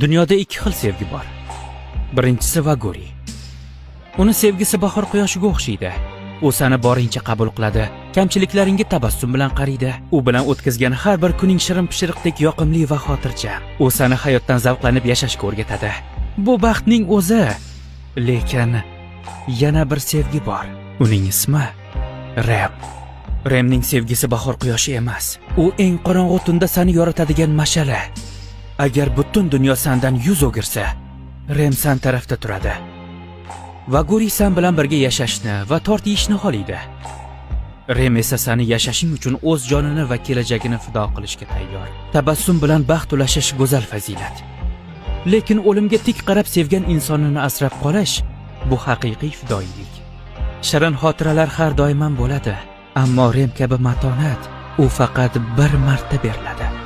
Dunyoda ikki xil sevgi bor. Birinchisi Vaguri. Uni sevgisi bahor quyoshiga o'xshaydi. U seni borincha qabul qiladi, kamchiliklaringga tabassum bilan qaraydi. U bilan o'tkazgan har bir kuning shirin pishiriqdek yoqimli va xotirjam. U seni hayotdan zavqlanib yashashga o'rgatadi. Bu baxtning o'zi. Lekin yana bir sevgi bor. Uning ismi Rem. Remning sevgisi bahor quyoshi emas. U eng qorong'u tunda seni yoritadigan mash'ala. Agar butun dunyo sendan yuz o'girsa, Rem sen tarafda turadi. Vaguri sen bilan birga yashashni va tort yeyishni xohlaydi. Rem esa seni yashashing uchun o'z jonini va kelajagini fido qilishga tayyor. Tabassum bilan baxt ulashish go'zal fazilat. Lekin o'limga tik qarab sevgan insonini asrab qolish bu haqiqiy fidoyilik. Shirin xotiralar har doim bo'ladi, ammo Rem kabi matonat u faqat bir marta beriladi.